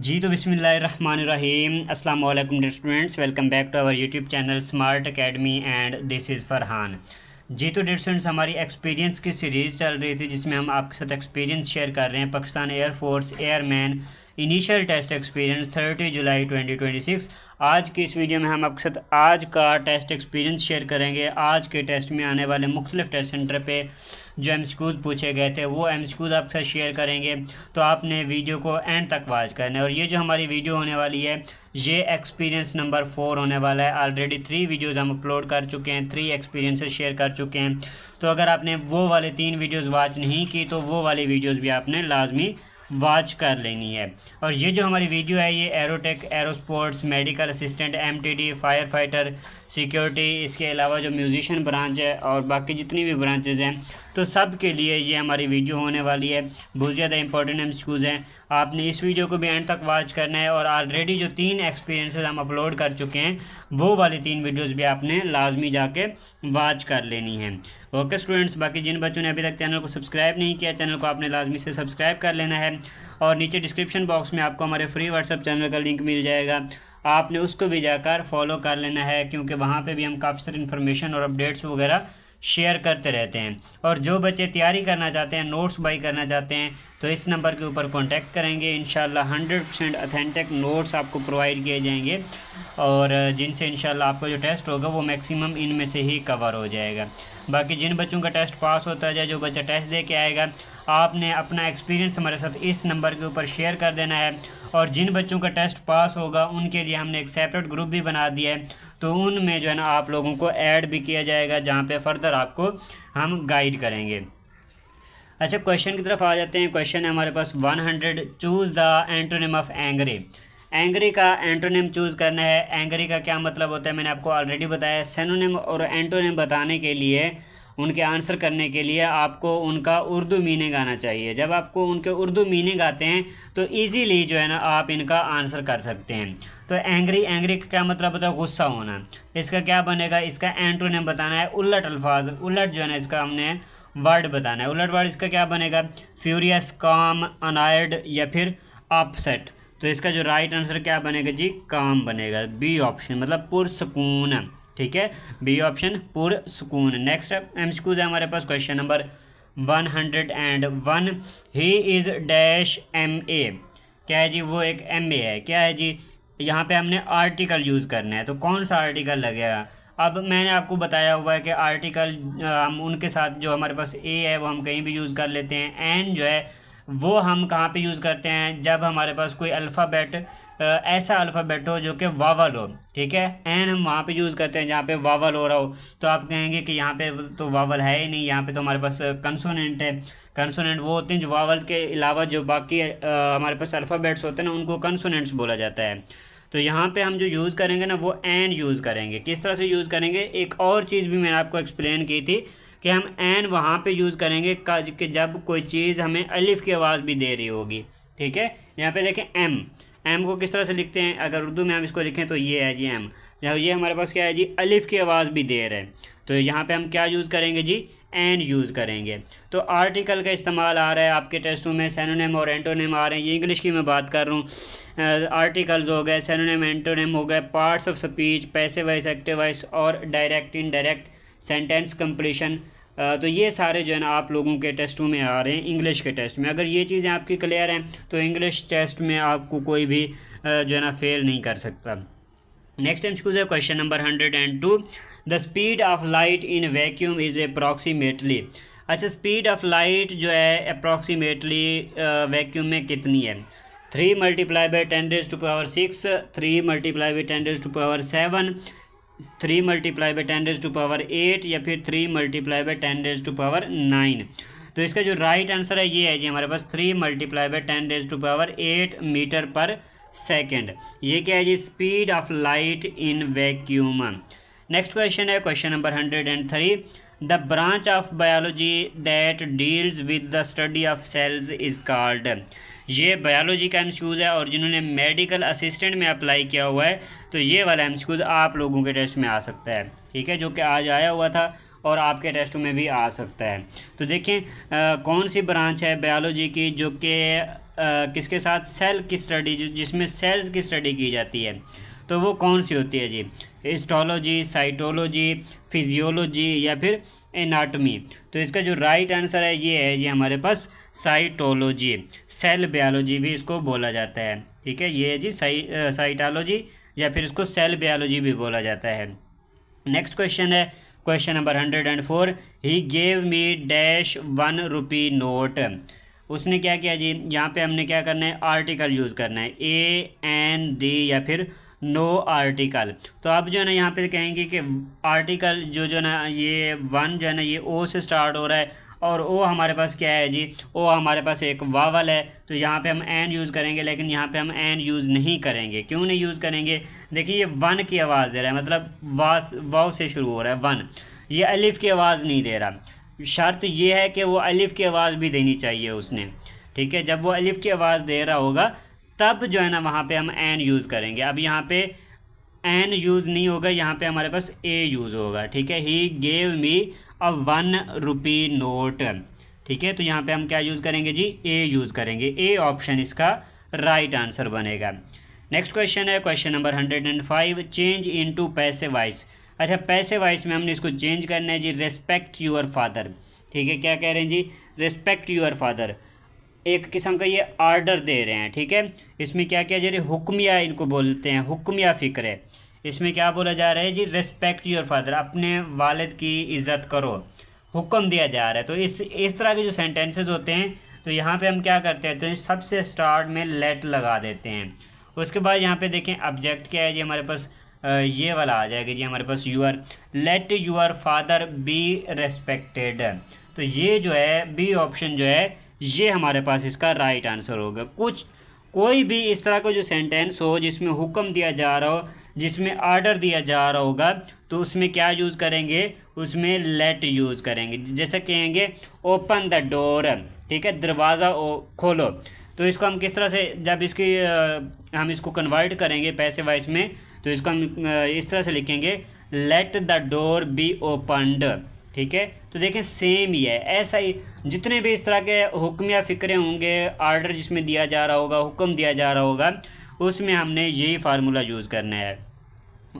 जी तो बिस्मिल्लाहिर्रहमानिर्रहीम अस्सलाम वालेकुम dear students, welcome back to our YouTube channel Smart Academy and this is Farhan. जी तो डियर स्टूडेंट्स, हमारी एक्सपीरियंस की सीरीज़ चल रही थी जिसमें हम आपके साथ एक्सपीरियंस शेयर कर रहे हैं Pakistan air force airman initial test experience 30 जुलाई 2026। आज की इस वीडियो में हम आपके साथ आज का टेस्ट एक्सपीरियंस शेयर करेंगे। आज के टेस्ट में आने वाले मुख्तलिफ टेस्ट सेंटर पे जो एमसीक्यूज़ पूछे गए थे वो एमसीक्यूज़ आपके साथ शेयर करेंगे, तो आपने वीडियो को एंड तक वॉच करना है। और ये जो हमारी वीडियो होने वाली है ये एक्सपीरियंस नंबर 4 होने वाला है। ऑलरेडी 3 वीडियोज़ हम अपलोड कर चुके हैं, 3 एक्सपीरियंसेस शेयर कर चुके हैं। तो अगर आपने वो वाले 3 वीडियोज़ वॉच नहीं की तो वो वाली वीडियोज़ भी आपने लाजमी वॉच कर लेनी है। और ये जो हमारी वीडियो है ये Aerotech, aerosports, medical assistant, MTD, fire fighter, security, इसके अलावा जो म्यूजिशियन ब्रांच है और बाकी जितनी भी ब्रांचेज़ हैं तो सब के लिए ये हमारी वीडियो होने वाली है। बहुत ज़्यादा इंपॉर्टेंट एमसीक्यूज़ हैं, आपने इस वीडियो को भी एंड तक वॉच करना है। और ऑलरेडी जो 3 एक्सपीरियंसेस हम अपलोड कर चुके हैं वो वाली 3 वीडियोस भी आपने लाजमी जाके वॉच कर लेनी है। ओके स्टूडेंट्स, बाकी जिन बच्चों ने अभी तक चैनल को सब्सक्राइब नहीं किया, चैनल को आपने लाजमी से सब्सक्राइब कर लेना है। और नीचे डिस्क्रिप्शन बॉक्स में आपको हमारे फ्री व्हाट्सएप चैनल का लिंक मिल जाएगा, आपने उसको भी जाकर फॉलो कर लेना है, क्योंकि वहाँ पे भी हम काफ़ी सारी इन्फॉर्मेशन और अपडेट्स वगैरह शेयर करते रहते हैं। और जो बच्चे तैयारी करना चाहते हैं, नोट्स बाई करना चाहते हैं, तो इस नंबर के ऊपर कांटेक्ट करेंगे। इंशाल्लाह 100% ऑथेंटिक नोट्स आपको प्रोवाइड किए जाएंगे और जिनसे इंशाल्लाह आपका जो टेस्ट होगा वो मैक्सिमम इनमें से ही कवर हो जाएगा। बाकी जिन बच्चों का टेस्ट पास होता है, जो बच्चा टेस्ट दे के आएगा, आपने अपना एक्सपीरियंस हमारे साथ इस नंबर के ऊपर शेयर कर देना है। और जिन बच्चों का टेस्ट पास होगा उनके लिए हमने एक सेपरेट ग्रुप भी बना दिया है, तो उनमें जो है ना आप लोगों को ऐड भी किया जाएगा, जहाँ पे फर्दर आपको हम गाइड करेंगे। अच्छा, क्वेश्चन की तरफ आ जाते हैं। क्वेश्चन है हमारे पास 100, choose the antonym of angry. Angry का एंटोनिम चूज़ करना है। एंग्री का क्या मतलब होता है मैंने आपको ऑलरेडी बताया। सिनोनिम और एंटोनिम बताने के लिए, उनके आंसर करने के लिए आपको उनका उर्दू मीनिंग आना चाहिए। जब आपको उनके उर्दू मीनिंग आते हैं तो इजीली जो है ना आप इनका आंसर कर सकते हैं। तो एंग्री, एंग्री का क्या मतलब होता है? गुस्सा होना। इसका क्या बनेगा? इसका एंटोनिम बताना है। उलट अल्फाज, उलट जो है ना इसका हमने वर्ड बताना है। उलट वर्ड इसका क्या बनेगा? फ्यूरियस, काम, अनायर्ड या फिर अपसेट। तो इसका जो राइट आंसर क्या बनेगा जी? काम बनेगा, बी ऑप्शन, मतलब पुरसकून। ठीक है, बी ऑप्शन पुरसकून। नेक्स्ट एमसीक्यूज है हमारे पास। Question number 101, he is dash MA। क्या है जी? वो एक MA है। क्या है जी? यहाँ पे हमने आर्टिकल यूज़ करना है, तो कौन सा आर्टिकल लगेगा? अब मैंने आपको बताया हुआ है कि आर्टिकल हम उनके साथ जो हमारे पास A है वो हम कहीं भी यूज़ कर लेते हैं। एन जो है वो हम कहाँ पे यूज़ करते हैं? जब हमारे पास कोई अल्फ़ाबेट ऐसा अल्फ़ाबेट हो जो कि वावल हो। ठीक है, एन हम वहाँ पे यूज़ करते हैं जहाँ पे वावल हो रहा हो। तो आप कहेंगे कि यहाँ पे तो वावल है ही नहीं, यहाँ पे तो हमारे पास कंसोनेंट है। कंसोनेंट वो होते हैं जो वावल्स के अलावा जो बाकी हमारे पास अल्फ़ाबेट्स होते हैं ना, उनको कंसोनेंट्स बोला जाता है। तो यहाँ पे हम जो यूज़ करेंगे ना वो एन यूज़ करेंगे। किस तरह से यूज़ करेंगे? एक और चीज़ भी मैंने आपको एक्सप्लेन की थी कि हम एन वहाँ पे यूज़ करेंगे कि जब कोई चीज़ हमें अलिफ की आवाज़ भी दे रही होगी। ठीक है, यहाँ पे देखें एम, एम को किस तरह से लिखते हैं? अगर उर्दू में हम इसको लिखें तो ये है जी एम। ये हमारे पास क्या है जी? अलिफ की आवाज़ भी दे रहे हैं, तो यहाँ पे हम क्या यूज़ करेंगे जी? एन यूज़ करेंगे। तो आर्टिकल का इस्तेमाल आ रहा है आपके टेस्टों में, सिनोनिम और एंटोनिम आ रहे हैं। ये इंग्लिश की मैं बात कर रहा हूँ। आर्टिकल्स हो गए, सिनोनिम, एंटोनिम हो गए, parts of speech, passive voice, active voice और डायरेक्ट, इनडायरेक्ट, सेंटेंस कंप्लीशन। तो ये सारे जो है ना आप लोगों के टेस्टों में आ रहे हैं इंग्लिश के टेस्ट में। अगर ये चीज़ें आपकी क्लियर हैं तो इंग्लिश टेस्ट में आपको कोई भी जो है ना फेल नहीं कर सकता। नेक्स्ट एमसीक्यू है question number 102, the speed of light in vacuum is approximately. अच्छा, स्पीड ऑफ लाइट जो है अप्रॉक्सीमेटली वैक्यूम में कितनी है? 3 × 10⁻6, 3 × 10⁻7, 3 × 10⁻8 या फिर 3 × 10⁻9। तो इसका जो राइट आंसर है ये है जी हमारे पास 3 × 10⁸ मीटर पर सेकेंड। ये क्या है जी? Speed of light in vacuum. Next question है question number 103, the branch of biology that deals with the study of cells is called. ये बायोलॉजी का एमसीक्यूज है और जिन्होंने मेडिकल असिस्टेंट में अप्लाई किया हुआ है तो ये वाला एमसीक्यूज आप लोगों के टेस्ट में आ सकता है। ठीक है, जो कि आज आया हुआ था और आपके टेस्टों में भी आ सकता है। तो देखें कौन सी ब्रांच है बायोलॉजी की जो कि किसके साथ, सेल की स्टडी, जिसमें सेल्स की स्टडी की जाती है, तो वो कौन सी होती है जी, हिस्टोलॉजी, साइटोलॉजी, फिजियोलॉजी या फिर एनाटॉमी। तो इसका जो राइट आंसर है ये है जी हमारे पास साइटोलॉजी, सेल बायोलॉजी भी इसको बोला जाता है। ठीक है, ये है जी साइटोलॉजी या फिर इसको सेल बायोलॉजी भी बोला जाता है। नेक्स्ट क्वेश्चन है question number 104, he gave me dash 1 rupee note. उसने क्या किया जी, यहाँ पे हमने क्या करना है, आर्टिकल यूज़ करना है, ए एन दी या फिर नो आर्टिकल। तो आप जो है ना यहाँ पे कहेंगे कि आर्टिकल जो ना ये 1 जो है ना ये ओ से स्टार्ट हो रहा है और ओ हमारे पास क्या है जी, ओ हमारे पास एक वावल है, तो यहाँ पे हम एन यूज़ करेंगे, लेकिन यहाँ पे हम एन यूज़ नहीं करेंगे। क्यों नहीं यूज़ करेंगे, देखिए ये 1 की आवाज़ दे रहा है, मतलब वाव से शुरू हो रहा है 1, ये अलिफ की आवाज़ नहीं दे रहा। शर्त ये है कि वो अलिफ की आवाज़ भी देनी चाहिए उसने। ठीक है, जब वो अलिफ की आवाज़ दे रहा होगा तब जो है ना वहाँ पे हम एन यूज़ करेंगे। अब यहाँ पे एन यूज़ नहीं होगा, यहाँ पे हमारे पास ए यूज़ होगा। ठीक है, he gave me a 1 rupee note. ठीक है, तो यहाँ पे हम क्या यूज़ करेंगे जी, ए यूज़ करेंगे। ए ऑप्शन इसका राइट आंसर बनेगा। नेक्स्ट क्वेश्चन है question number 105, change into passive voice. अच्छा, पैसिव वॉइस में हमने इसको चेंज करना है जी, रेस्पेक्ट यूअर फादर। ठीक है, क्या कह रहे हैं जी, रेस्पेक्ट यूअर फादर, एक किस्म का ये आर्डर दे रहे हैं। ठीक है, इसमें क्या क्या जा रही, हुक्मिया इनको बोलते हैं, हुक्मिया फ़िक्र है। इसमें क्या बोला जा रहा है जी, रेस्पेक्ट योर फादर, अपने वालिद की इज़्ज़त करो, हुक्म दिया जा रहा है। तो इस तरह के जो सेंटेंसेस होते हैं, तो यहाँ पे हम क्या करते हैं, तो सबसे स्टार्ट में लेट लगा देते हैं। उसके बाद यहाँ पे देखें ऑब्जेक्ट क्या है जी, हमारे पास ये वाला आ जाएगा जी हमारे पास, your, let your father be respected. तो ये जो है बी ऑप्शन जो है ये हमारे पास इसका राइट आंसर होगा। कोई भी इस तरह का जो सेंटेंस हो जिसमें हुक्म दिया जा रहा हो, जिसमें आर्डर दिया जा रहा होगा, तो उसमें क्या यूज़ करेंगे, उसमें लेट यूज़ करेंगे। जैसे कहेंगे ओपन द डोर, ठीक है, दरवाज़ा खोलो। तो इसको हम किस तरह से, जब हम इसको कन्वर्ट करेंगे पैसिव वॉइस में, तो इसको हम इस तरह से लिखेंगे, let the door B opened. ठीक है, तो देखें सेम ही है, ऐसा ही जितने भी इस तरह के हुक्म या फ़िक्रे होंगे, आर्डर जिसमें दिया जा रहा होगा, हुक्म दिया जा रहा होगा, उसमें हमने यही फार्मूला यूज़ करना है।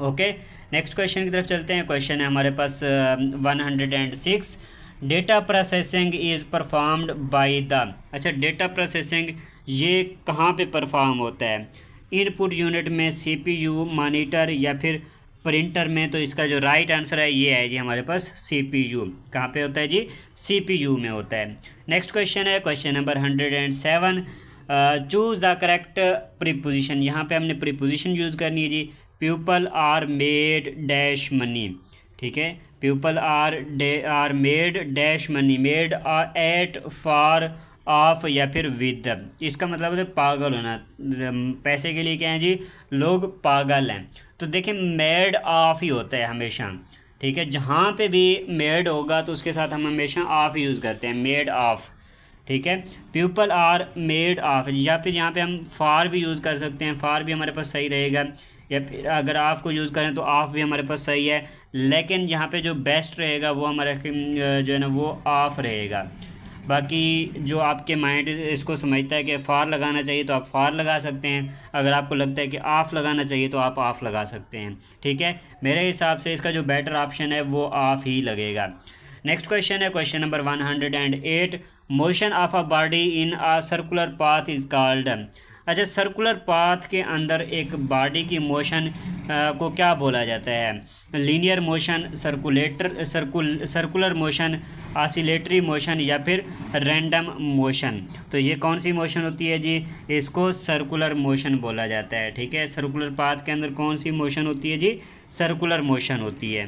ओके, नेक्स्ट क्वेश्चन की तरफ चलते हैं। क्वेश्चन है हमारे पास 106, data processing is performed by the. अच्छा, डेटा प्रोसेसिंग ये कहाँ पे परफॉर्म होता है, इनपुट यूनिट में, CPU, मॉनिटर या फिर प्रिंटर में। तो इसका जो राइट आंसर है ये है जी हमारे पास CPU। कहाँ पे होता है जी, CPU में होता है। नेक्स्ट क्वेश्चन है question number 107, choose the correct preposition. यहाँ पे हमने प्रीपोजिशन यूज़ करनी है जी, people are made dash money. ठीक है, people are made dash money, made at, for, of या फिर विद। इसका मतलब है पागल होना, पैसे के लिए क्या है जी, लोग पागल हैं। तो देखिए मेड ऑफ ही होता है हमेशा। ठीक है, जहाँ पे भी मेड होगा तो उसके साथ हम हमेशा ऑफ यूज़ करते हैं, मेड ऑफ। ठीक है, पीपल आर मेड ऑफ, या फिर यहाँ पे हम फार भी यूज़ कर सकते हैं, फार भी हमारे पास सही रहेगा, या फिर अगर ऑफ को यूज़ करें तो ऑफ भी हमारे पास सही है। लेकिन यहाँ पे जो बेस्ट रहेगा वो हमारा जो है ना वो ऑफ रहेगा। बाकी जो आपके माइंड इसको समझता है कि फ़ार लगाना चाहिए तो आप फ़ार लगा सकते हैं, अगर आपको लगता है कि ऑफ़ लगाना चाहिए तो आप ऑफ़ लगा सकते हैं। ठीक है, मेरे हिसाब से इसका जो बेटर ऑप्शन है वो ऑफ़ ही लगेगा। नेक्स्ट क्वेश्चन है question number 108, motion of a body in a circular path is called. अच्छा, सर्कुलर पाथ के अंदर एक बॉडी की मोशन को क्या बोला जाता है, linear motion, circular motion, oscillatory motion या फिर रैंडम मोशन। तो ये कौन सी मोशन होती है जी, इसको सर्कुलर मोशन बोला जाता है। ठीक है, सर्कुलर पाथ के अंदर कौन सी मोशन होती है जी, सर्कुलर मोशन होती है।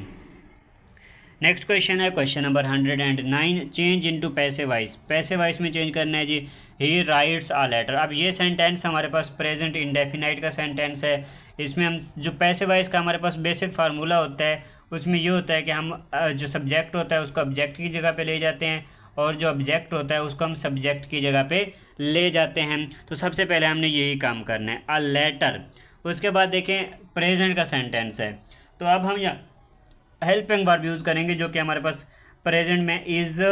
नेक्स्ट क्वेश्चन है question number 109, change into passive voice. Passive voice में चेंज करना है जी, ही राइट्स अ लेटर। अब ये सेंटेंस हमारे पास प्रेजेंट इंडेफिनाइट का सेंटेंस है। इसमें हम जो पैसिव वॉइस का हमारे पास बेसिक फार्मूला होता है, उसमें ये होता है कि हम जो सब्जेक्ट होता है उसको ऑब्जेक्ट की जगह पे ले जाते हैं, और जो ऑब्जेक्ट होता है उसको हम सब्जेक्ट की जगह पे ले जाते हैं। तो सबसे पहले हमने यही काम करना है, अ लेटर। उसके बाद देखें प्रेजेंट का सेंटेंस है, तो अब हम यहाँ हेल्पिंग वर्ब यूज़ करेंगे, जो कि हमारे पास प्रेजेंट में इज़,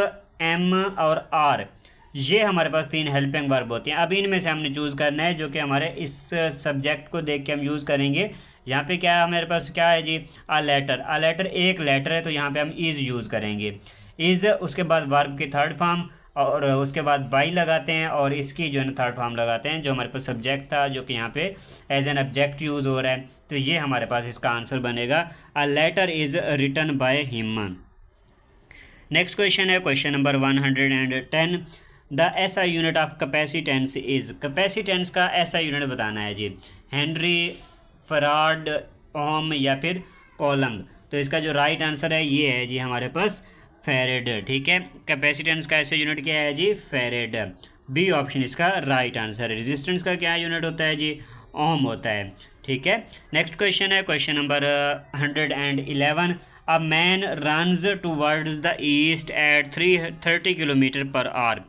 एम और आर। ये हमारे पास 3 हेल्पिंग वर्ब होते हैं। अब इनमें से हमने चूज़ करना है जो कि हमारे इस सब्जेक्ट को देख के हम यूज़ करेंगे। यहाँ पे क्या है, हमारे पास क्या है जी, अ लेटर एक लेटर है, तो यहाँ पे हम इज़ यूज़ करेंगे। इज़, उसके बाद वर्ब की थर्ड फॉर्म, और उसके बाद बाई लगाते हैं, और इसकी जो है ना थर्ड फॉर्म लगाते हैं, जो हमारे पास सब्जेक्ट था जो कि यहाँ पे एज एन ऑब्जेक्ट यूज़ हो रहा है। तो ये हमारे पास इसका आंसर बनेगा, a letter is written by him. Next question है question number 110। The SI unit of capacitance is, capacitance का एसआई यूनिट बताना है जी, हेनरी, फराड, ओम या फिर कॉलम। तो इसका जो राइट आंसर है ये है जी हमारे पास फेरेड। ठीक है, कैपेसिटेंस का ऐसा यूनिट क्या है जी, फेरेड। बी ऑप्शन इसका राइट आंसर है। रेजिस्टेंस का क्या यूनिट होता है जी, ओम होता है। ठीक है, नेक्स्ट क्वेश्चन है question number 111। A man runs towards the east eight 330 kilometre per hour.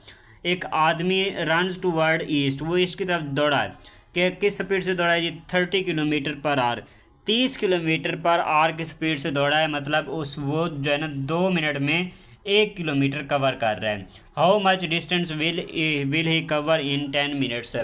एक आदमी रन्स टूवर्ड ईस्ट, वो ईस्ट की तरफ दौड़ा है, कि किस स्पीड से दौड़ा है जी, 30 kilometre per hour, 30 kilometre per hour की स्पीड से दौड़ा है। मतलब उस वो जो है ना 2 मिनट में 1 किलोमीटर कवर कर रहा है। How much distance will he cover in 10 minutes.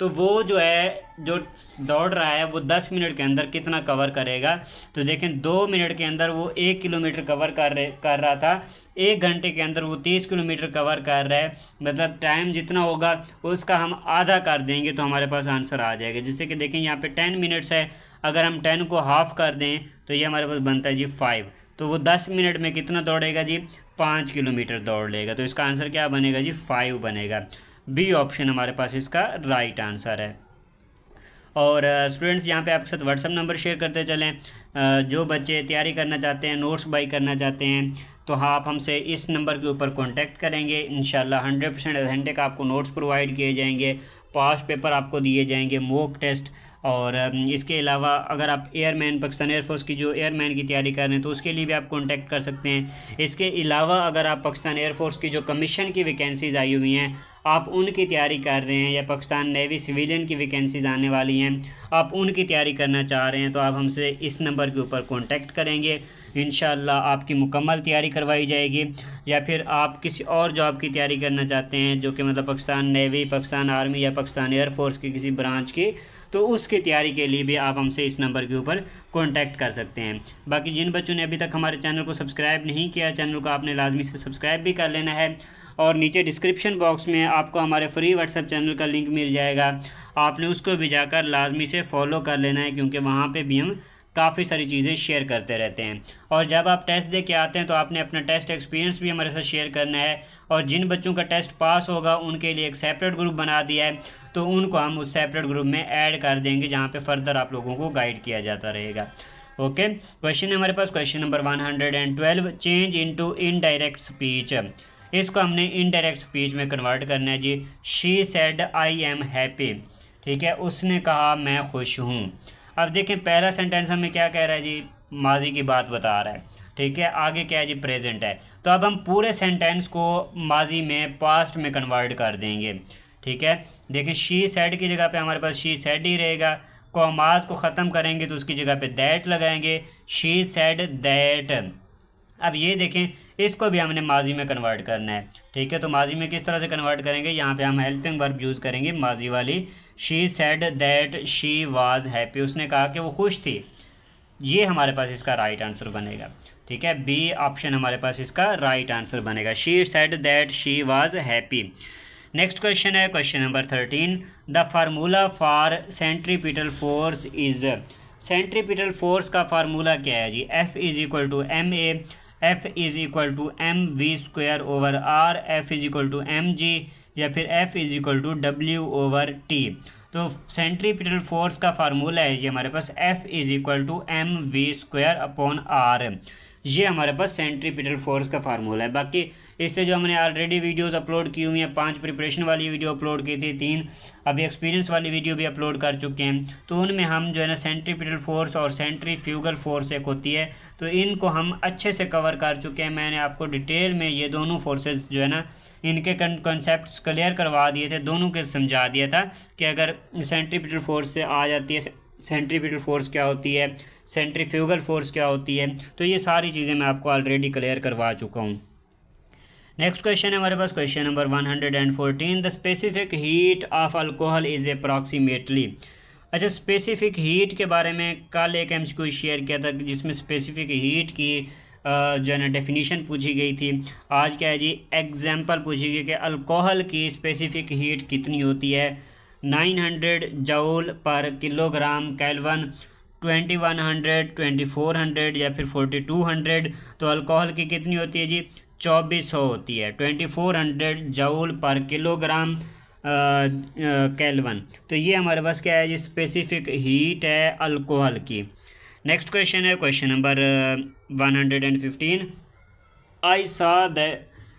तो वो जो है जो दौड़ रहा है वो 10 मिनट के अंदर कितना कवर करेगा। तो देखें 2 मिनट के अंदर वो 1 किलोमीटर कवर कर रहा था, 1 घंटे के अंदर वो 30 किलोमीटर कवर कर रहा है। मतलब टाइम जितना होगा उसका हम आधा कर देंगे तो हमारे पास आंसर आ जाएगा। जिससे कि देखें यहाँ पे 10 मिनट्स है, अगर हम 10 को हाफ कर दें तो ये हमारे पास बनता है जी 5। तो वो 10 मिनट में कितना दौड़ेगा जी, 5 किलोमीटर दौड़ लेगा। तो इसका आंसर क्या बनेगा जी, 5 बनेगा। बी ऑप्शन हमारे पास इसका राइट आंसर है। और स्टूडेंट्स यहाँ पे आपके साथ व्हाट्सअप नंबर शेयर करते चलें। जो बच्चे तैयारी करना चाहते हैं, नोट्स बाई करना चाहते हैं, तो हाँ आप हमसे इस नंबर के ऊपर कांटेक्ट करेंगे। इंशाल्लाह 100% ऑथेंटिक आपको नोट्स प्रोवाइड किए जाएंगे, पास्ट पेपर आपको दिए जाएंगे, मॉक टेस्ट। और इसके अलावा अगर आप एयरमैन, पाकिस्तान एयरफोर्स की जो एयरमैन की तैयारी कर रहे हैं तो उसके लिए भी आप कांटेक्ट कर सकते हैं। इसके अलावा अगर आप पाकिस्तान एयरफोर्स की जो कमीशन की वैकेंसीज़ आई हुई हैं आप उनकी तैयारी कर रहे हैं, या पाकिस्तान नेवी सिविलियन की वैकेंसीज़ आने वाली हैं आप उनकी तैयारी करना चाह रहे हैं, तो आप हमसे इस नंबर के ऊपर कांटेक्ट करेंगे। इंशाल्लाह आपकी मुकम्मल तैयारी करवाई जाएगी। या फिर आप किसी और जॉब की तैयारी करना चाहते हैं जो कि मतलब पाकिस्तान नेवी, पाकिस्तान आर्मी या पाकिस्तान एयरफोर्स की किसी ब्रांच की, तो उसकी तैयारी के लिए भी आप हमसे इस नंबर के ऊपर कांटेक्ट कर सकते हैं। बाकी जिन बच्चों ने अभी तक हमारे चैनल को सब्सक्राइब नहीं किया, चैनल को आपने लाजमी से सब्सक्राइब भी कर लेना है। और नीचे डिस्क्रिप्शन बॉक्स में आपको हमारे फ्री व्हाट्सएप चैनल का लिंक मिल जाएगा, आपने उसको भी जाकर लाजमी से फॉलो कर लेना है, क्योंकि वहाँ पे भी हम काफ़ी सारी चीज़ें शेयर करते रहते हैं। और जब आप टेस्ट दे के आते हैं तो आपने अपना टेस्ट एक्सपीरियंस भी हमारे साथ शेयर करना है। और जिन बच्चों का टेस्ट पास होगा उनके लिए एक सेपरेट ग्रुप बना दिया है, तो उनको हम उस सेपरेट ग्रुप में ऐड कर देंगे जहाँ पे फर्दर आप लोगों को गाइड किया जाता रहेगा। ओके, क्वेश्चन है हमारे पास question number 112, change into indirect speech. इसको हमने इनडायरेक्ट स्पीच में कन्वर्ट करना है जी। She said I am happy, ठीक है, उसने कहा मैं खुश हूँ। अब देखें पहला सेंटेंस हमें क्या कह रहा है जी, माजी की बात बता रहा है, ठीक है, आगे क्या है जी, प्रेजेंट है। तो अब हम पूरे सेंटेंस को माजी में पास्ट में कन्वर्ट कर देंगे। ठीक है, देखें शी सेड की जगह पे हमारे पास शी सेड ही रहेगा, कॉमाज को ख़त्म करेंगे तो उसकी जगह पे दैट लगाएंगे, शी सेड दैट। अब ये देखें इसको भी हमने माजी में कन्वर्ट करना है। ठीक है, तो माजी में किस तरह से कन्वर्ट करेंगे, यहाँ पे हम हेल्पिंग वर्ब यूज़ करेंगे माजी वाली। She said that she was happy, उसने कहा कि वो खुश थी। ये हमारे पास इसका राइट आंसर बनेगा। ठीक है, बी ऑप्शन हमारे पास इसका राइट आंसर बनेगा, she said that she was happy. Next question है question number 13, the formula for centripetal force is. Centripetal force का फार्मूला क्या है जी, F is equal to M A, F is equal to M V square over R, F is equal to M G, या फिर F is equal to W over T। तो centripetal force का formula है ये हमारे पास F is equal to M V square upon R. ये हमारे पास सेंट्रीपिटल फोर्स का फार्मूला है। बाकी इससे जो हमने ऑलरेडी वीडियोस अपलोड की हुई हैं, 5 प्रिपरेशन वाली वीडियो अपलोड की थी, 3 अभी एक्सपीरियंस वाली वीडियो भी अपलोड कर चुके हैं। तो उनमें हम जो है ना सेंट्रीपिटल फोर्स और सेंट्रीफ्यूगल फोर्स एक होती है, तो इनको हम अच्छे से कवर कर चुके हैं। मैंने आपको डिटेल में ये दोनों फोर्सेस जो है ना इनके कॉन्सेप्ट्स क्लियर करवा दिए थे, दोनों के समझा दिया था कि अगर सेंट्रीपिटल फोर्स से आ जाती है सेंट्रीपिटल फोर्स क्या होती है, सेंट्रीफ्यूगल फोर्स क्या होती है, तो ये सारी चीज़ें मैं आपको ऑलरेडी क्लियर करवा चुका हूँ। नेक्स्ट क्वेश्चन है हमारे पास question number 114, the specific heat of alcohol is approximately. अच्छा, स्पेसिफिक हीट के बारे में कल एक एमसीक्यू शेयर किया था जिसमें स्पेसिफिक हीट की जो है ना डेफिनीशन पूछी गई थी। आज क्या है जी, एग्जांपल पूछी गई कि अल्कोहल की स्पेसिफिक हीट कितनी होती है। 900 जूल पर किलोग्राम केल्विन, 2100, 2400 या फिर 4200। तो अल्कोहल की कितनी होती है जी, 2400 होती है, 2400 जूल पर किलोग्राम केल्विन। तो ये हमारे पास क्या है जी, स्पेसिफिक हीट है अल्कोहल की। नेक्स्ट क्वेश्चन है क्वेश्चन नंबर 115, आई सा द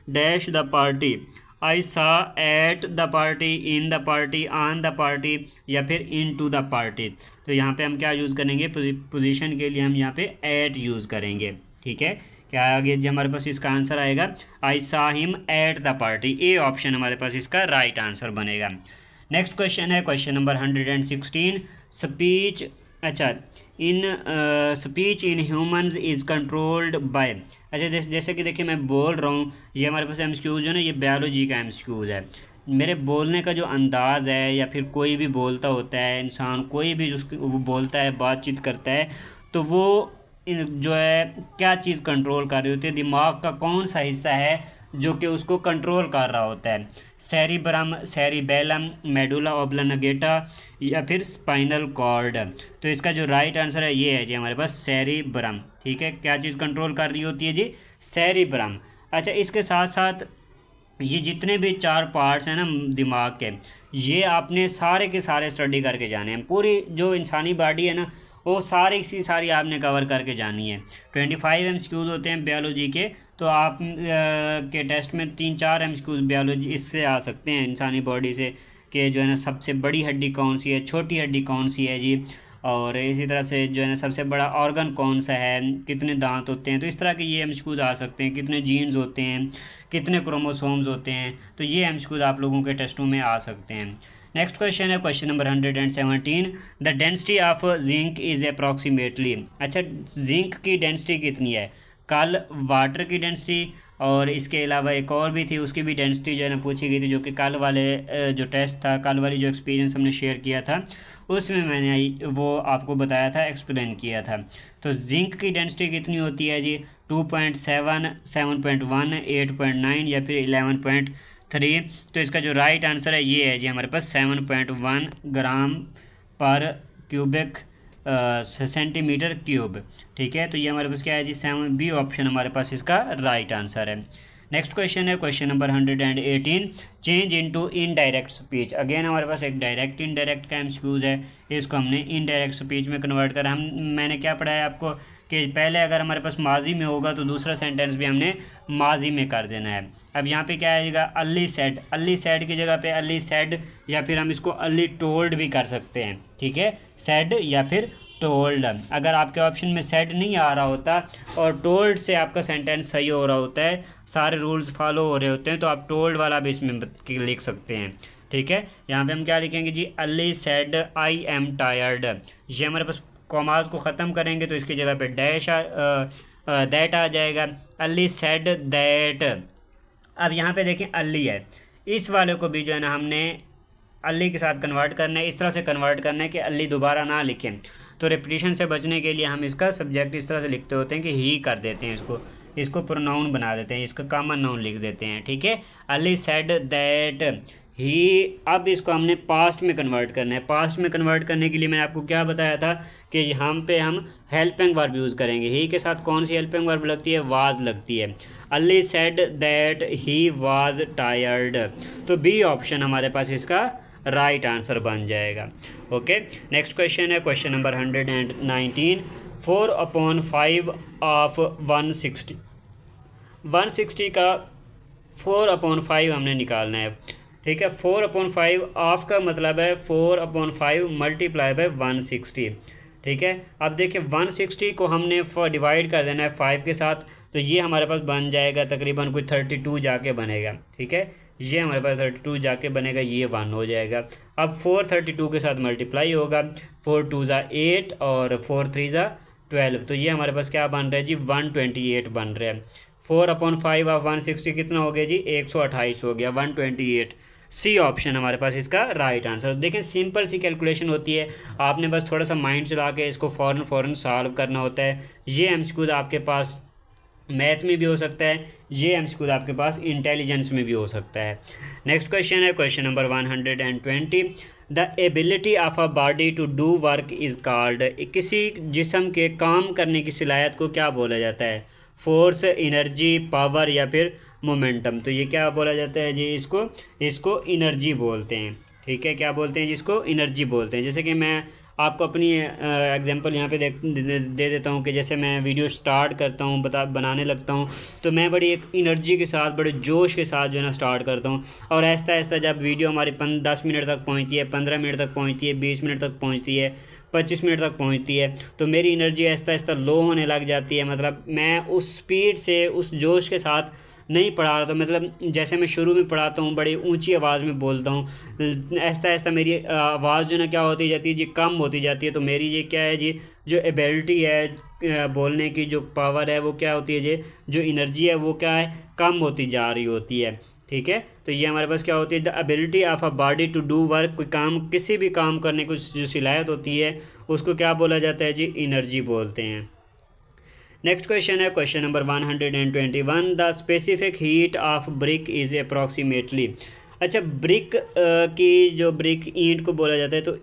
डैश द पार्टी, आई सा eight the party, in the party, on the party या फिर इन टू द पार्टी। तो यहाँ पे हम क्या यूज़ करेंगे, पोजीशन के लिए हम यहाँ पे एट यूज़ करेंगे। ठीक है, क्या आगे जो हमारे पास इसका आंसर आएगा, I saw him at the party. A option हमारे पास इसका राइट आंसर बनेगा। नेक्स्ट क्वेश्चन है क्वेश्चन नंबर 116, स्पीच, अच्छा, in speech in humans is controlled by. अच्छा, जैसे कि देखिए मैं बोल रहा हूँ, ये हमारे पास एमसीक्यूज़ है ना, ये बायोलॉजी का एमसीक्यूज़ है। मेरे बोलने का जो अंदाज़ है, या फिर कोई भी बोलता होता है इंसान, कोई भी उसको वो बोलता है, बातचीत करता है, तो वो जो है क्या चीज़ कंट्रोल कर रही होती है, दिमाग का कौन सा हिस्सा है जो कि उसको कंट्रोल कर रहा होता है। सेरिब्रम, सेरिबेलम, मेडुला ऑब्लांगेटा या फिर स्पाइनल कॉर्ड। तो इसका जो राइट आंसर है ये है जी हमारे पास सेरिब्रम। ठीक है, क्या चीज़ कंट्रोल कर रही होती है जी, सेरिब्रम। अच्छा, इसके साथ साथ ये जितने भी 4 पार्ट्स हैं ना दिमाग के, ये आपने सारे के सारे स्टडी करके जाने हैं। पूरी जो इंसानी बॉडी है ना, वो सारी की सारी आपने कवर करके जानी है। 25 एमसीक्यूज़ होते हैं बायोलॉजी के, तो आप के टेस्ट में 3-4 एमसीक्यूज़ बायोलॉजी इससे आ सकते हैं, इंसानी बॉडी से, कि जो है ना सबसे बड़ी हड्डी कौन सी है, छोटी हड्डी कौन सी है जी, और इसी तरह से जो है ना सबसे बड़ा ऑर्गन कौन सा है, कितने दांत होते हैं। तो इस तरह के ये एमसीक्यूज़ आ सकते हैं, कितने जीन्स होते हैं, कितने क्रोमोसोम्स होते हैं। तो ये एमसीक्यूज़ आप लोगों के टेस्टों में आ सकते हैं। नेक्स्ट क्वेश्चन है question number 117, the density of zinc is approximately. अच्छा, जिंक की डेंसिटी कितनी है। कल वाटर की डेंसिटी और इसके अलावा एक और भी थी, उसकी भी डेंसिटी जो है ना पूछी गई थी, जो कि कल वाले जो टेस्ट था, कल वाली जो एक्सपीरियंस हमने शेयर किया था, उसमें मैंने वो आपको बताया था, एक्सप्लेन किया था। तो जिंक की डेंसिटी कितनी होती है जी, 2.7, 7.1, 8.9 या फिर 11.3। तो इसका जो राइट आंसर है ये है जी हमारे पास 7.1 ग्राम पर क्यूबिक सेंटीमीटर क्यूब। ठीक है, तो ये हमारे पास क्या है जी, 7 बी ऑप्शन हमारे पास इसका राइट आंसर है। नेक्स्ट क्वेश्चन है question number 118, change into indirect speech. Again हमारे पास एक डायरेक्ट इनडायरेक्ट का एमसीक्यूज है, इसको हमने इनडायरेक्ट स्पीच में कन्वर्ट करा। मैंने क्या पढ़ाया आपको कि पहले अगर हमारे पास माजी में होगा तो दूसरा सेंटेंस भी हमने माजी में कर देना है। अब यहाँ पे क्या आएगा, अली सेड, अली सेड की जगह पे अली सेड, या फिर हम इसको अली टोल्ड भी कर सकते हैं। ठीक है, सेड या फिर टोल्ड। अगर आपके ऑप्शन में सेड नहीं आ रहा होता और टोल्ड से आपका सेंटेंस सही हो रहा होता है, सारे रूल्स फॉलो हो रहे होते हैं, तो आप टोल्ड वाला भी इसमें लिख सकते हैं। ठीक है, यहाँ पे हम क्या लिखेंगे जी, Ali said I am tired. ये हमारे पास कॉमास को ख़त्म करेंगे तो इसकी जगह पे डैश दैट आ जाएगा, अली सेड दैट। अब यहाँ पे देखें अली है, इस वाले को भी जो है ना हमने अली के साथ कन्वर्ट करना है, इस तरह से कन्वर्ट करना है कि अली दोबारा ना लिखें। तो रेपिटेशन से बचने के लिए हम इसका सब्जेक्ट इस तरह से लिखते होते हैं कि ही कर देते हैं, इसको प्रोनाउन बना देते हैं, इसका कॉमन नाउन लिख देते हैं। ठीक है, अली सेड दैट ही। अब इसको हमने पास्ट में कन्वर्ट करना है। पास्ट में कन्वर्ट करने के लिए मैंने आपको क्या बताया था कि यहाँ पे हम हेल्पिंग वर्ब यूज़ करेंगे। ही के साथ कौन सी हेल्पिंग वर्ब लगती है, वाज लगती है। Ali said that he was tired. तो बी ऑप्शन हमारे पास इसका राइट आंसर बन जाएगा। ओके, नेक्स्ट क्वेश्चन है क्वेश्चन नंबर 119, 4/5 ऑफ 160। 160 का 4/5 हमने निकालना है। ठीक है, 4/5 ऑफ का मतलब है 4/5 मल्टीप्लाई बाय 160। ठीक है, अब देखिए 160 को हमने डिवाइड कर देना है 5 के साथ, तो ये हमारे पास बन जाएगा तकरीबन कोई 32 जाके बनेगा। ठीक है, ये हमारे पास 32 जाके बनेगा, ये 1 हो जाएगा। अब 4 32 के साथ मल्टीप्लाई होगा, 4 2 ज़ा 8 और 4 3 ज़ा 12, तो ये हमारे पास क्या बन रहा है जी, 128 बन रहा है। 4/5 ऑफ 160 कितना हो गया जी, 128 हो गया, 128। सी ऑप्शन हमारे पास इसका राइट आंसर। देखें सिंपल सी कैलकुलेशन होती है, आपने बस थोड़ा सा माइंड चला के इसको फ़ौरन सॉल्व करना होता है। ये एमसीक्यूज़ आपके पास मैथ में भी हो सकता है, ये एमसीक्यूज़ आपके पास इंटेलिजेंस में भी हो सकता है। नेक्स्ट क्वेश्चन है question number 120। The ability of a body to do work is called. किसी जिस्म के काम करने की सलाहियत को क्या बोला जाता है? फोर्स, एनर्जी, पावर या फिर मोमेंटम। तो ये क्या बोला जाता है जी, इसको एनर्जी बोलते हैं। ठीक है, क्या बोलते हैं जिसको? एनर्जी बोलते हैं। जैसे कि मैं आपको अपनी एग्जांपल यहाँ पे दे देता हूँ कि जैसे मैं वीडियो स्टार्ट करता हूँ, बनाने लगता हूँ, तो मैं बड़ी एक एनर्जी के साथ, बड़े जोश के साथ जो है ना स्टार्ट करता हूँ, और आहिस्ता आहिस्ता जब वीडियो हमारी 10 मिनट तक पहुँचती है, 15 मिनट तक पहुँचती है, 20 मिनट तक पहुँचती है, 25 मिनट तक पहुँचती है, तो मेरी एनर्जी आहिस्ता आहिस्ता लो होने लग जाती है। मतलब मैं उस स्पीड से, उस जोश के साथ नहीं पढ़ा रहा था। मतलब जैसे मैं शुरू में पढ़ाता हूँ, बड़ी ऊंची आवाज़ में बोलता हूँ, आहिस्ता आहिस्ता मेरी आवाज़ जो ना क्या होती जाती है जी, कम होती जाती है। तो मेरी ये क्या है जी, जो एबिलिटी है बोलने की, जो पावर है वो क्या होती है जी, जो एनर्जी है वो क्या है, कम होती जा रही होती है। ठीक है, तो ये हमारे पास क्या होती है, the ability of a body to do work. कोई काम, किसी भी काम करने को जो सलाहियत होती है उसको क्या बोला जाता है जी, एनर्जी बोलते हैं। नेक्स्ट क्वेश्चन है question number 121। The specific heat of brick is approximately. अच्छा, ब्रिक ब्रिक ईंट को बोला जाता है, तो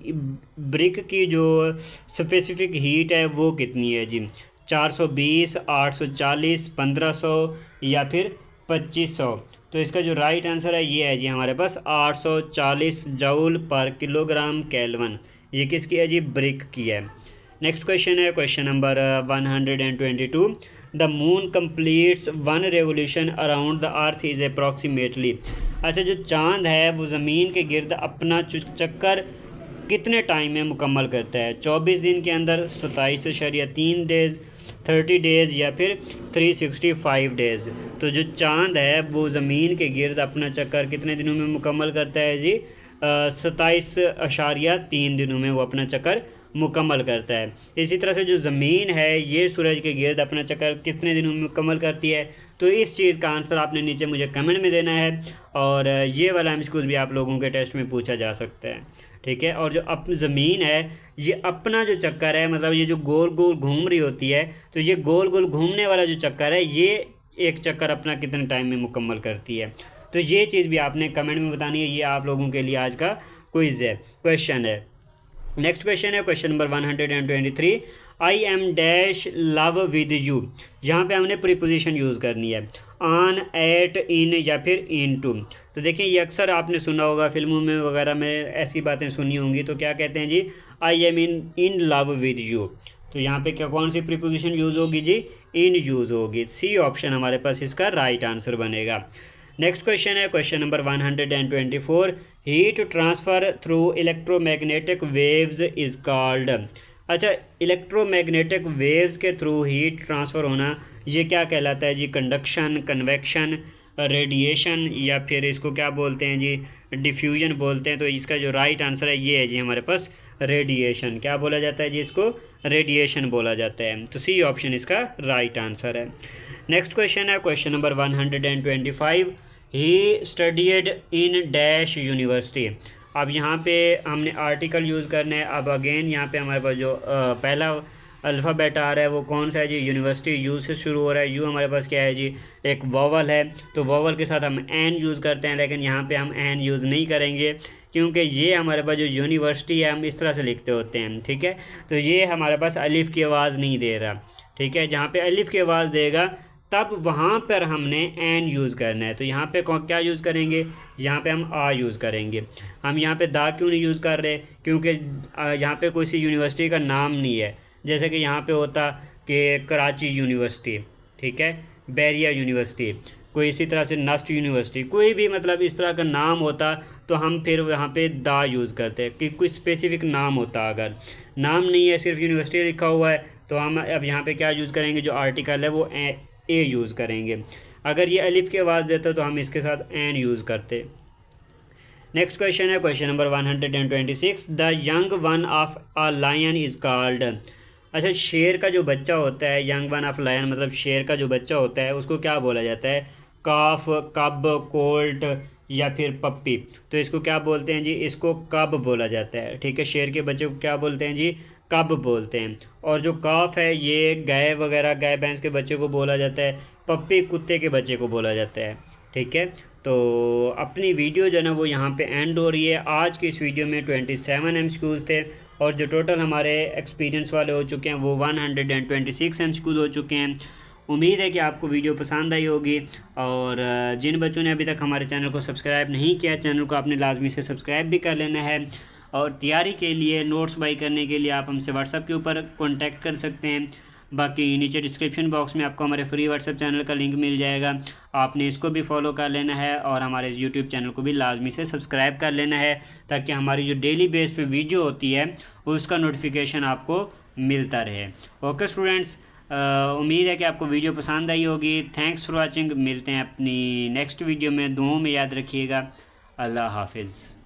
ब्रिक की जो स्पेसिफिक हीट है वो कितनी है जी? 420, 840, 1500 या फिर 2500। तो इसका जो राइट आंसर है ये है जी हमारे पास 840 जूल पर किलोग्राम केल्विन। ये किसकी है जी? ब्रिक की है। नेक्स्ट क्वेश्चन है question number 122। The moon completes 1 revolution around the earth is approximately. अच्छा, जो चांद है वो ज़मीन के गिर्द अपना चक्कर कितने टाइम में मुकम्मल करता है? 24 दिन के अंदर, 27.3 डेज़, 30 डेज़ या फिर 365 डेज़। तो जो चांद है वो ज़मीन के गिर्द अपना चक्कर कितने दिनों में मुकम्मल करता है जी? 27.3 दिनों में वो अपना चक्कर मुकम्मल करता है। इसी तरह से जो ज़मीन है ये सूरज के गिर्द अपना चक्कर कितने दिनों में मुकम्मल करती है? तो इस चीज़ का आंसर आपने नीचे मुझे कमेंट में देना है, और ये वाला एमसीक्यूज़ भी आप लोगों के टेस्ट में पूछा जा सकता है। ठीक है, और जो ज़मीन है ये अपना जो चक्कर है, मतलब ये जो गोल गोल घूम रही होती है, तो ये गोल गोल घूमने वाला जो चक्कर है ये एक चक्कर अपना कितने टाइम में मुकम्मल करती है। तो ये चीज़ भी आपने कमेंट में बतानी है। ये आप लोगों के लिए आज का क्वेश्चन है। नेक्स्ट क्वेश्चन है question number 123। I am dash love with you. यहाँ पे हमने प्रीपोजिशन यूज़ करनी है, ऑन, एट, इन या फिर इन टू। तो देखिए ये अक्सर आपने सुना होगा, फिल्मों में वगैरह में ऐसी बातें सुनी होंगी। तो क्या कहते हैं जी, I am in love with you. तो यहाँ पे क्या, कौन सी प्रीपोजिशन यूज़ होगी जी? इन यूज़ होगी। सी ऑप्शन हमारे पास इसका राइट आंसर बनेगा। नेक्स्ट क्वेश्चन है question number 124। Heat transfer through electromagnetic waves is called. अच्छा, इलेक्ट्रोमैग्नेटिक वेव्स के थ्रू हीट ट्रांसफ़र होना ये क्या कहलाता है जी? कंडक्शन, कन्वेक्शन, रेडिएशन या फिर इसको क्या बोलते हैं जी? डिफ्यूजन बोलते हैं। तो इसका जो राइट आंसर है ये है जी हमारे पास रेडिएशन। क्या बोला जाता है जी? इसको रेडिएशन बोला जाता है। तो सी ऑप्शन इसका राइट आंसर है। नेक्स्ट क्वेश्चन है question number 125। He studied in dash university. अब यहाँ पे हमने आर्टिकल यूज़ करना है। अब अगेन यहाँ पे हमारे पास जो पहला अल्फ़ाबेट आ रहा है वो कौन सा है जी? यूनिवर्सिटी। यू से शुरू हो रहा है। यू हमारे पास क्या है जी? एक वोवल है, तो वोवल के साथ हम एन यूज़ करते हैं, लेकिन यहाँ पे हम एन यूज़ नहीं करेंगे क्योंकि ये हमारे पास जो यूनिवर्सिटी है हम इस तरह से लिखते होते हैं। ठीक है, तो ये हमारे पास अलिफ़ की आवाज़ नहीं दे रहा। ठीक है, जहाँ पे अलिफ़ की आवाज़ देगा तब वहाँ पर हमने एन यूज़ करना है। तो यहाँ पे क्या यूज़ करेंगे? यहाँ पे हम आ यूज़ करेंगे। हम यहाँ पे दा क्यों नहीं यूज़ कर रहे? क्योंकि यहाँ पे कोई सी यूनिवर्सिटी का नाम नहीं है। जैसे कि यहाँ पे होता कि कराची यूनिवर्सिटी, ठीक है, बैरिया यूनिवर्सिटी, कोई इसी तरह से नस्ट यूनिवर्सिटी, कोई भी मतलब इस तरह का नाम होता तो हम फिर यहाँ पे दा यूज़ करते कि कोई स्पेसिफिक नाम होता। अगर नाम नहीं है, सिर्फ यूनिवर्सिटी लिखा हुआ है, तो हम अब यहाँ पे क्या यूज़ करेंगे? जो आर्टिकल है वो ए यूज़ करेंगे। अगर ये अलिफ़ की आवाज़ देता तो हम इसके साथ एन यूज़ करते। नेक्स्ट क्वेश्चन है question number 126। The young one of a lion is called. अच्छा, शेर का जो बच्चा होता है, यंग वन ऑफ लायन, मतलब शेर का जो बच्चा होता है उसको क्या बोला जाता है? काफ, कब, कोल्ट या फिर पप्पी। तो इसको क्या बोलते हैं जी? इसको कब बोला जाता है। ठीक है, शेर के बच्चे को क्या बोलते हैं जी? कब बोलते हैं। और जो काफ है ये गाय वगैरह, गाय भैंस के बच्चे को बोला जाता है। पप्पी कुत्ते के बच्चे को बोला जाता है। ठीक है, तो अपनी वीडियो जो है ना वो यहाँ पे एंड हो रही है। आज की इस वीडियो में 27 एमसीक्यूज़ थे और जो टोटल हमारे एक्सपीरियंस वाले हो चुके हैं वो 126 एमसीक्यूज़ हो चुके हैं। उम्मीद है कि आपको वीडियो पसंद आई होगी। और जिन बच्चों ने अभी तक हमारे चैनल को सब्सक्राइब नहीं किया, चैनल को आपने लाजमी से सब्सक्राइब भी कर लेना है। और तैयारी के लिए, नोट्स बाई करने के लिए आप हमसे व्हाट्सएप के ऊपर कॉन्टैक्ट कर सकते हैं। बाकी नीचे डिस्क्रिप्शन बॉक्स में आपको हमारे फ्री व्हाट्सएप चैनल का लिंक मिल जाएगा, आपने इसको भी फॉलो कर लेना है और हमारे यूट्यूब चैनल को भी लाजमी से सब्सक्राइब कर लेना है, ताकि हमारी जो डेली बेस पे वीडियो होती है उसका नोटिफिकेशन आपको मिलता रहे। ओके स्टूडेंट्स, उम्मीद है कि आपको वीडियो पसंद आई होगी। Thanks for watching. मिलते हैं अपनी नेक्स्ट वीडियो में। दुआओं में याद रखिएगा। अल्लाह हाफिज़।